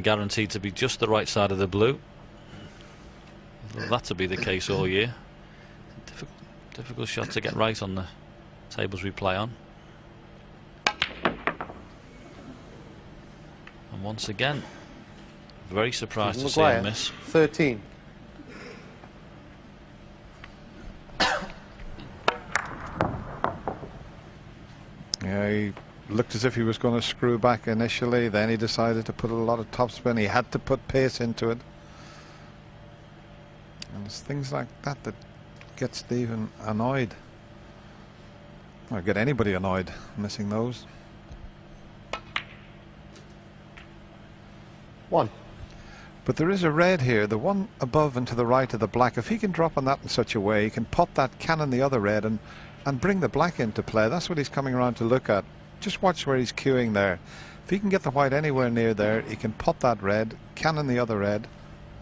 guaranteed to be just the right side of the blue. That to be the case all year. Difficult shot to get right on the tables we play on. And once again, very surprised to see him miss. 13. Yeah, he looked as if he was going to screw back initially, then he decided to put a lot of topspin. He had to put pace into it. And it's things like that that get Stephen annoyed. Or get anybody annoyed missing those. 1. But there is a red here, the one above and to the right of the black. If he can drop on that in such a way, he can pot that cannon the other red and bring the black into play. That's what he's coming around to look at. Just watch where he's queuing there. If he can get the white anywhere near there, he can pot that red, cannon the other red,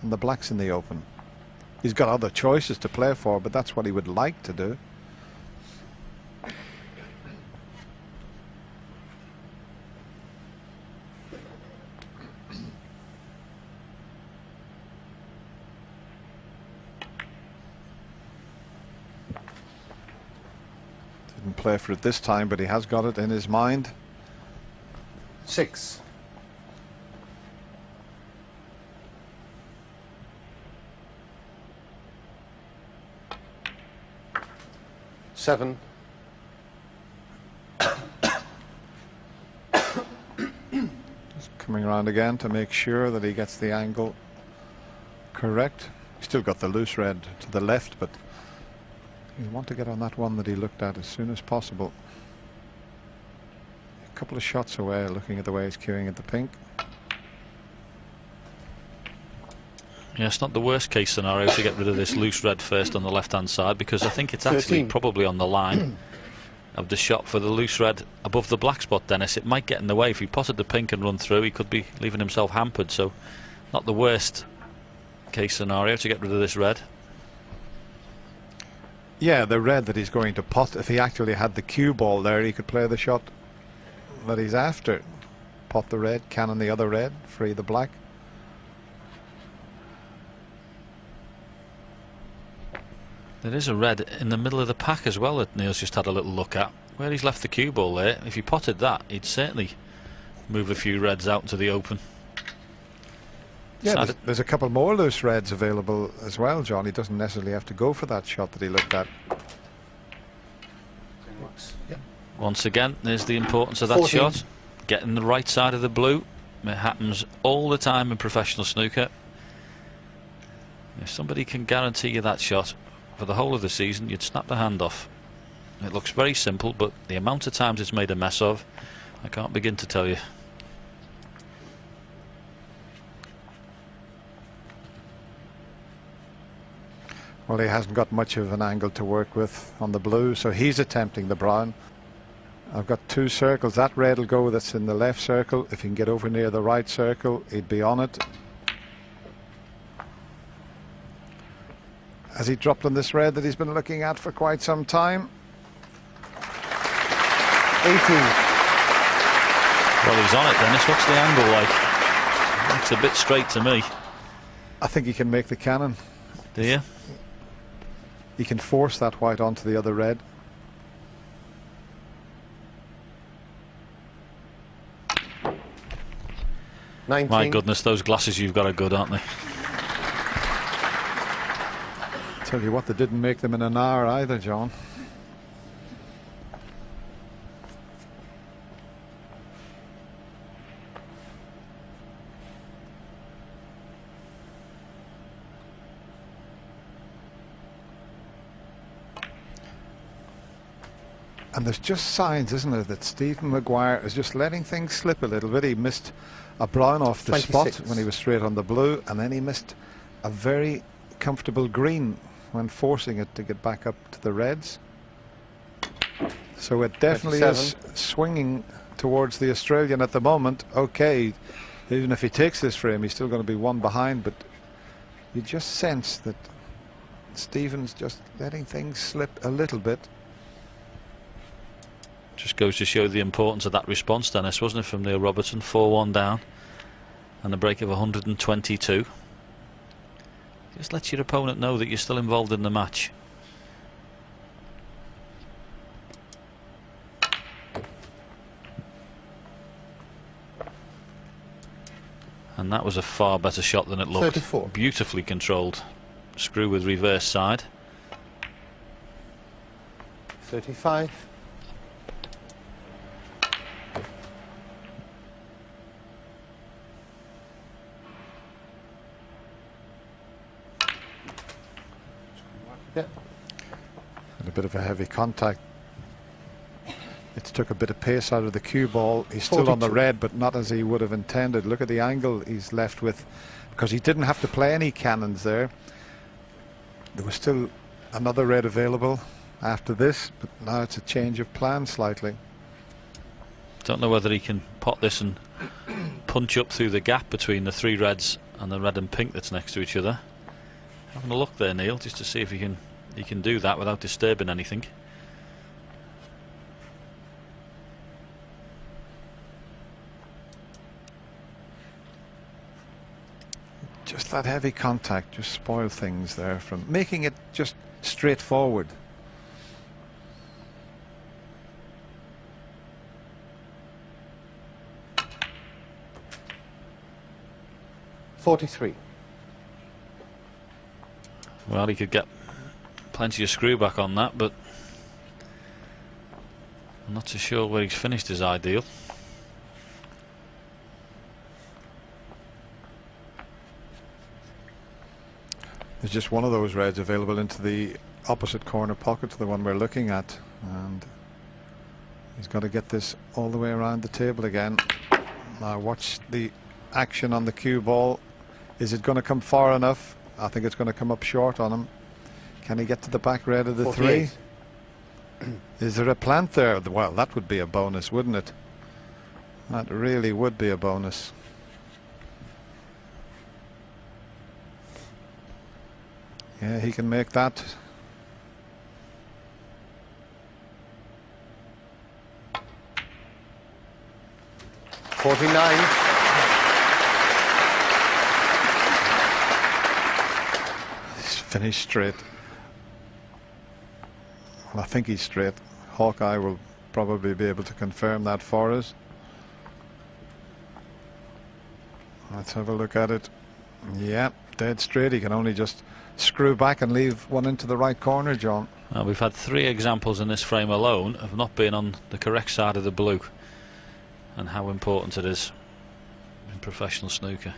and the black's in the open. He's got other choices to play for, but that's what he would like to do. Didn't play for it this time, but he has got it in his mind. 6. 7. Just coming around again to make sure that he gets the angle correct. He's still got the loose red to the left, but you want to get on that one that he looked at as soon as possible. A couple of shots away, looking at the way he's queuing at the pink. Yeah, it's not the worst case scenario to get rid of this loose red first on the left hand side, because I think it's actually 13. probably on the line of the shot for the loose red above the black spot, Dennis. It might get in the way. If he potted the pink and run through, he could be leaving himself hampered. So not the worst case scenario to get rid of this red. Yeah, the red that he's going to pot, if he actually had the cue ball there, he could play the shot that he's after. Pot the red, cannon the other red, free the black. There is a red in the middle of the pack as well that Neil's just had a little look at. Where he's left the cue ball there, if he potted that, he'd certainly move a few reds out into the open. Yeah, there's a couple more loose reds available as well, John. He doesn't necessarily have to go for that shot that he looked at. Yep. Once again, there's the importance of that 14. shot. Getting the right side of the blue. It happens all the time in professional snooker. If somebody can guarantee you that shot for the whole of the season, you'd snap the hand off. It looks very simple, but the amount of times it's made a mess of, I can't begin to tell you. Well, he hasn't got much of an angle to work with on the blue, so he's attempting the brown. I've got 2 circles. That red will go that's in the left circle. If he can get over near the right circle, he'd be on it. Has he dropped on this red that he's been looking at for quite some time? 18. Well, he's on it, Dennis. What's the angle like? Looks a bit straight to me. I think he can make the cannon. Do you? He can force that white onto the other red. My goodness, those glasses you've got are good, aren't they? Tell you what, they didn't make them in an hour either, John. And there's just signs, isn't there, that Stephen Maguire is just letting things slip a little bit. He missed a brown off the 26. spot when he was straight on the blue, and then he missed a very comfortable green when forcing it to get back up to the reds. So it definitely 27. is swinging towards the Australian at the moment. Okay, even if he takes this frame, he's still going to be one behind, but you just sense that Stephen's just letting things slip a little bit. Just goes to show the importance of that response, Dennis, wasn't it, from Neil Robertson? 4-1 down and a break of 122. Just let your opponent know that you're still involved in the match. And that was a far better shot than it looked. 34. Beautifully controlled. Screw with reverse side. 35. Yep. And a bit of a heavy contact. It took a bit of pace out of the cue ball. He's still 42. on the red, but not as he would have intended. Look at the angle he's left with, because he didn't have to play any cannons there. There was still another red available after this, but now it's a change of plan slightly. Don't know whether he can pot this and punch up through the gap between the three reds and the red and pink that's next to each other. Having a look there, Neil, just to see if he can do that without disturbing anything. Just that heavy contact just spoiled things there, from making it just straightforward. $43. Well, he could get plenty of screw back on that, but I'm not so sure where he's finished his ideal. There's just one of those reds available into the opposite corner pocket to the one we're looking at, and he's got to get this all the way around the table again. Now watch the action on the cue ball. Is it going to come far enough? I think it's going to come up short on him. Can he get to the back red of the 48. three? Is there a plant there? Well, that would be a bonus, wouldn't it? That really would be a bonus. Yeah, he can make that. $49. He's finished straight. Well, I think he's straight. Hawkeye will probably be able to confirm that for us. Let's have a look at it. Yeah, dead straight. He can only just screw back and leave one into the right corner, John. We've had 3 examples in this frame alone of not being on the correct side of the blue, and how important it is in professional snooker.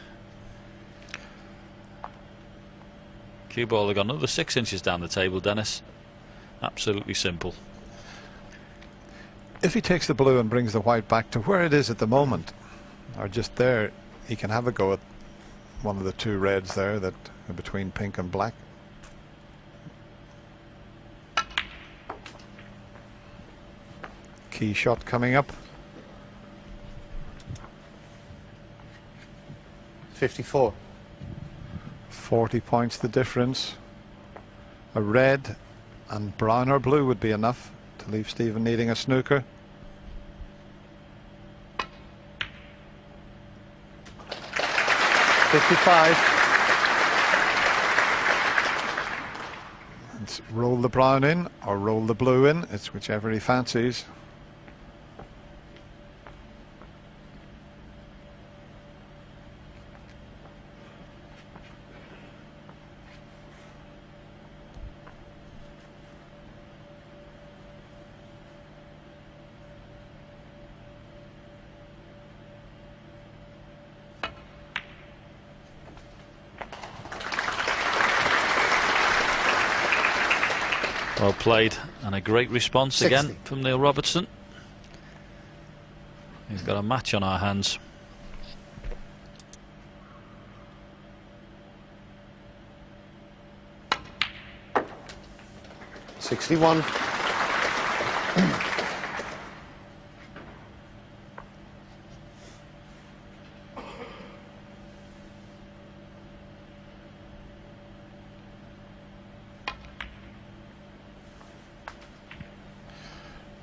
Cue ball, they've got another 6 inches down the table, Dennis. Absolutely simple. If he takes the blue and brings the white back to where it is at the moment, or just there, he can have a go at one of the 2 reds there that are between pink and black. Key shot coming up. 54. 40 points the difference. A red and brown or blue would be enough to leave Stephen needing a snooker. Let's roll the brown in or roll the blue in. It's whichever he fancies. Well played, and a great response 60. again from Neil Robertson. He's got a match on our hands. $61.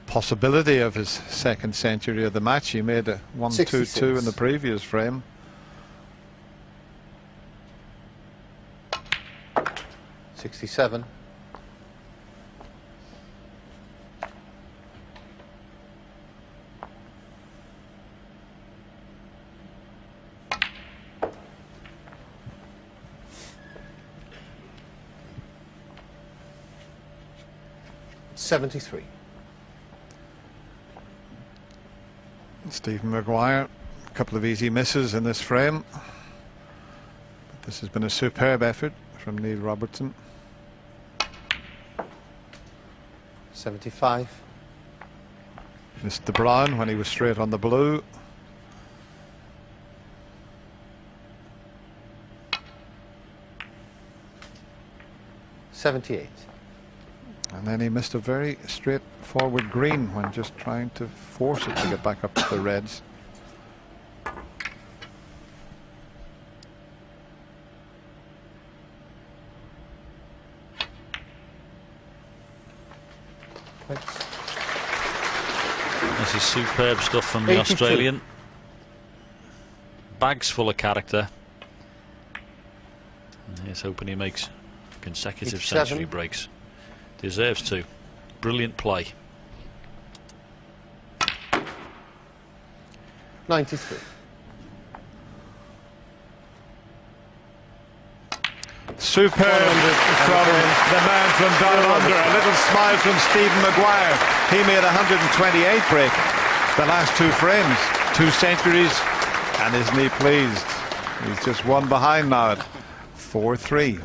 Possibility of his second century of the match. He made a 1-2-2 in the previous frame. 67. $73. Stephen Maguire, a couple of easy misses in this frame. But this has been a superb effort from Neil Robertson. 75. Missed the brown when he was straight on the blue. $78. And then he missed a very straightforward green when just trying to force it to get back up to the reds. This is superb stuff from the 82. Australian. Bags full of character. And here's hoping he makes consecutive 87. century breaks. Deserves to. Brilliant play. 93. Superb from the man from down under. A little smile from Stephen Maguire. He made 128 break the last two frames. 2 centuries, and isn't he pleased? He's just one behind now at 4-3.